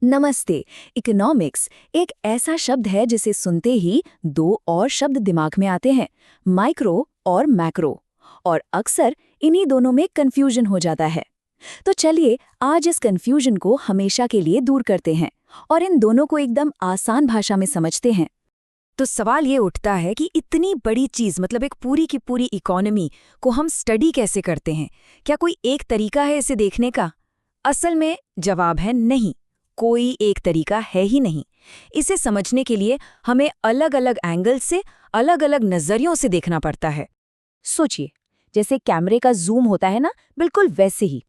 नमस्ते। इकोनॉमिक्स एक ऐसा शब्द है जिसे सुनते ही दो और शब्द दिमाग में आते हैं, माइक्रो और मैक्रो। और अक्सर इन्हीं दोनों में कंफ्यूजन हो जाता है। तो चलिए आज इस कंफ्यूजन को हमेशा के लिए दूर करते हैं और इन दोनों को एकदम आसान भाषा में समझते हैं। तो सवाल ये उठता है कि इतनी बड़ी चीज मतलब एक पूरी की पूरी इकोनॉमी को हम स्टडी कैसे करते हैं? क्या कोई एक तरीका है इसे देखने का? असल में जवाब है नहीं, कोई एक तरीका है ही नहीं। इसे समझने के लिए हमें अलग अलग एंगल से, अलग अलग नजरियों से देखना पड़ता है। सोचिए, जैसे कैमरे का जूम होता है ना, बिल्कुल वैसे ही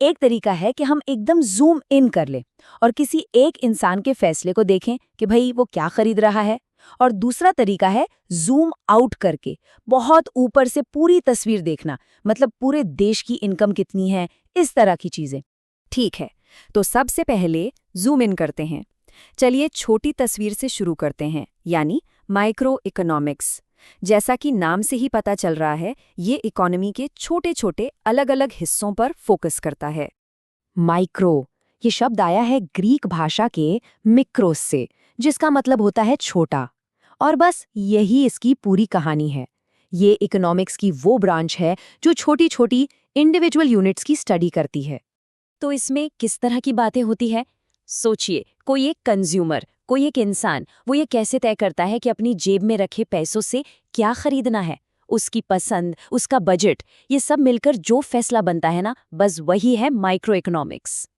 एक तरीका है कि हम एकदम जूम इन कर लें और किसी एक इंसान के फैसले को देखें कि भाई वो क्या खरीद रहा है। और दूसरा तरीका है जूम आउट करके बहुत ऊपर से पूरी तस्वीर देखना, मतलब पूरे देश की इनकम कितनी है, इस तरह की चीजें। ठीक है, तो सबसे पहले जूम इन करते हैं। चलिए छोटी तस्वीर से शुरू करते हैं, यानी माइक्रो इकोनॉमिक्स। जैसा कि नाम से ही पता चल रहा है, ये इकोनॉमी के छोटे छोटे अलग अलग हिस्सों पर फोकस करता है। माइक्रो ये शब्द आया है ग्रीक भाषा के मिक्रोस से, जिसका मतलब होता है छोटा। और बस यही इसकी पूरी कहानी है। ये इकोनॉमिक्स की वो ब्रांच है जो छोटी छोटी इंडिविजुअल यूनिट्स की स्टडी करती है। तो इसमें किस तरह की बातें होती है? सोचिए, कोई एक कंज्यूमर, कोई एक इंसान, वो ये कैसे तय करता है कि अपनी जेब में रखे पैसों से क्या खरीदना है? उसकी पसंद, उसका बजट, ये सब मिलकर जो फैसला बनता है ना, बस वही है माइक्रो इकोनॉमिक्स।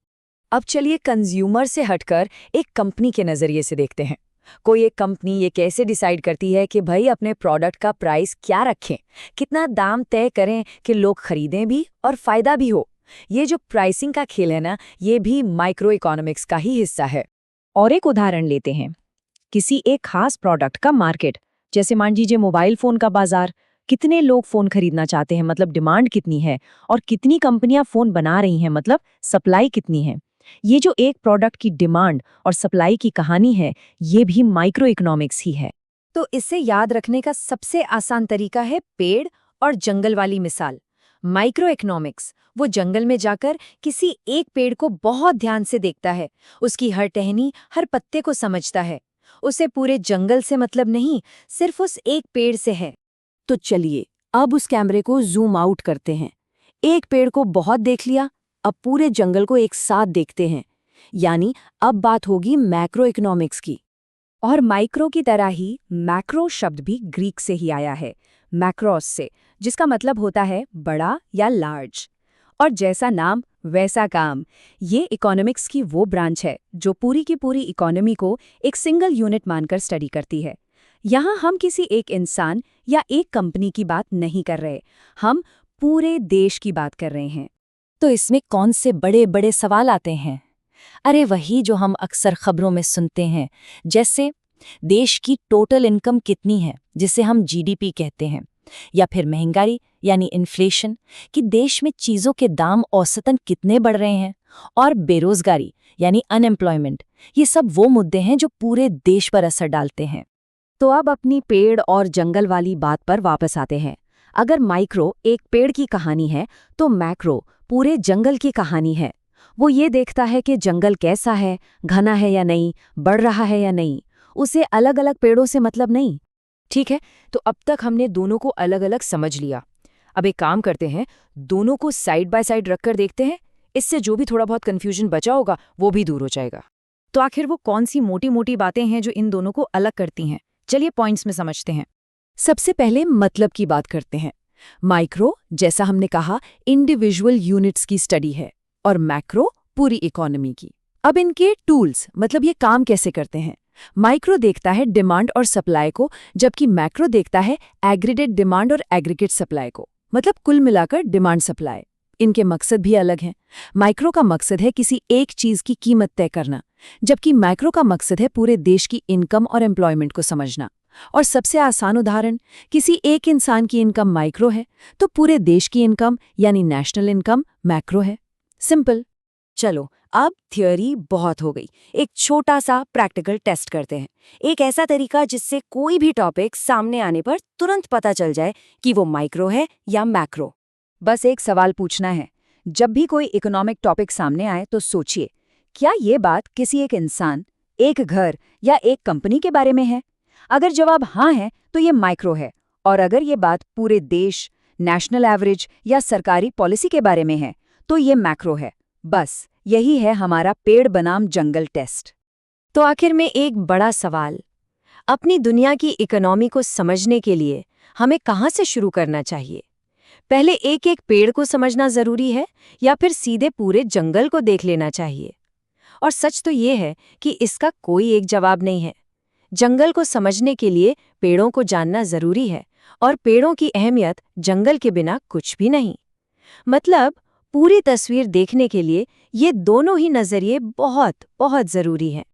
अब चलिए कंज्यूमर से हटकर एक कंपनी के नज़रिए से देखते हैं। कोई एक कंपनी ये कैसे डिसाइड करती है कि भाई अपने प्रोडक्ट का प्राइस क्या रखें, कितना दाम तय करें कि लोग खरीदें भी और फायदा भी हो? ये जो प्राइसिंग का खेल है ना, ये भी माइक्रो इकोनॉमिक्स का ही हिस्सा है। और एक उदाहरण लेते हैं, किसी एक खास प्रोडक्ट का मार्केट, जैसे मान लीजिए मोबाइल फोन का बाजार। कितने लोग फोन खरीदना चाहते हैं, मतलब डिमांड कितनी है, और कितनी कंपनियां फोन बना रही हैं, मतलब सप्लाई कितनी है। ये जो एक प्रोडक्ट की डिमांड और सप्लाई की कहानी है, ये भी माइक्रो इकोनॉमिक्स ही है। तो इसे याद रखने का सबसे आसान तरीका है पेड़ और जंगल वाली मिसाल। माइक्रो इकोनॉमिक्स वो जंगल में जाकर किसी एक पेड़ को बहुत ध्यान से देखता है, उसकी हर टहनी, हर पत्ते को समझता है। उसे पूरे जंगल से मतलब नहीं, सिर्फ उस एक पेड़ से है। तो चलिए अब उस कैमरे को जूम आउट करते हैं। एक पेड़ को बहुत देख लिया, अब पूरे जंगल को एक साथ देखते हैं। यानी अब बात होगी मैक्रो इकोनॉमिक्स की। और माइक्रो की तरह ही मैक्रो शब्द भी ग्रीक से ही आया है, मैक्रोस से, जिसका मतलब होता है बड़ा या लार्ज। और जैसा नाम वैसा काम। ये इकोनॉमिक्स की वो ब्रांच है जो पूरी की पूरी इकोनॉमी को एक सिंगल यूनिट मानकर स्टडी करती है। यहाँ हम किसी एक इंसान या एक कंपनी की बात नहीं कर रहे, हम पूरे देश की बात कर रहे हैं। तो इसमें कौन से बड़े बड़े सवाल आते हैं? अरे वही जो हम अक्सर खबरों में सुनते हैं, जैसे देश की टोटल इनकम कितनी है, जिसे हम जीडीपी कहते हैं, या फिर महंगाई यानी इन्फ्लेशन, कि देश में चीज़ों के दाम औसतन कितने बढ़ रहे हैं, और बेरोजगारी यानी अनएम्प्लॉयमेंट। ये सब वो मुद्दे हैं जो पूरे देश पर असर डालते हैं। तो अब अपनी पेड़ और जंगल वाली बात पर वापस आते हैं। अगर माइक्रो एक पेड़ की कहानी है, तो मैक्रो पूरे जंगल की कहानी है। वो ये देखता है कि जंगल कैसा है, घना है या नहीं, बढ़ रहा है या नहीं। उसे अलग अलग पेड़ों से मतलब नहीं। ठीक है, तो अब तक हमने दोनों को अलग अलग समझ लिया। अब एक काम करते हैं, दोनों को साइड बाय साइड रखकर देखते हैं। इससे जो भी थोड़ा बहुत कन्फ्यूजन बचा होगा वो भी दूर हो जाएगा। तो आखिर वो कौन सी मोटी मोटी बातें हैं जो इन दोनों को अलग करती हैं? चलिए पॉइंट्स में समझते हैं। सबसे पहले मतलब की बात करते हैं। माइक्रो, जैसा हमने कहा, इंडिविजुअल यूनिट्स की स्टडी है, और मैक्रो पूरी इकोनॉमी की। अब इनके टूल्स, मतलब ये काम कैसे करते हैं। माइक्रो देखता है डिमांड और सप्लाई को, जबकि मैक्रो देखता है एग्रीगेट डिमांड और एग्रीगेट सप्लाई को, मतलब कुल मिलाकर डिमांड सप्लाई। इनके मकसद भी अलग हैं। माइक्रो का मकसद है किसी एक चीज की कीमत तय करना, जबकि मैक्रो का मकसद है पूरे देश की इनकम और एम्प्लॉयमेंट को समझना। और सबसे आसान उदाहरण, किसी एक इंसान की इनकम माइक्रो है, तो पूरे देश की इनकम यानी नेशनल इनकम मैक्रो है। सिंपल। चलो अब थियोरी बहुत हो गई, एक छोटा सा प्रैक्टिकल टेस्ट करते हैं। एक ऐसा तरीका जिससे कोई भी टॉपिक सामने आने पर तुरंत पता चल जाए कि वो माइक्रो है या मैक्रो। बस एक सवाल पूछना है, जब भी कोई इकोनॉमिक टॉपिक सामने आए तो सोचिए, क्या ये बात किसी एक इंसान, एक घर या एक कंपनी के बारे में है? अगर जवाब हाँ है तो ये माइक्रो है, और अगर ये बात पूरे देश, नेशनल एवरेज या सरकारी पॉलिसी के बारे में है तो ये मैक्रो है। बस यही है हमारा पेड़ बनाम जंगल टेस्ट। तो आखिर में एक बड़ा सवाल, अपनी दुनिया की इकोनॉमी को समझने के लिए हमें कहाँ से शुरू करना चाहिए? पहले एक एक पेड़ को समझना जरूरी है या फिर सीधे पूरे जंगल को देख लेना चाहिए? और सच तो ये है कि इसका कोई एक जवाब नहीं है। जंगल को समझने के लिए पेड़ों को जानना जरूरी है, और पेड़ों की अहमियत जंगल के बिना कुछ भी नहीं। मतलब पूरी तस्वीर देखने के लिए ये दोनों ही नजरिए बहुत बहुत जरूरी हैं।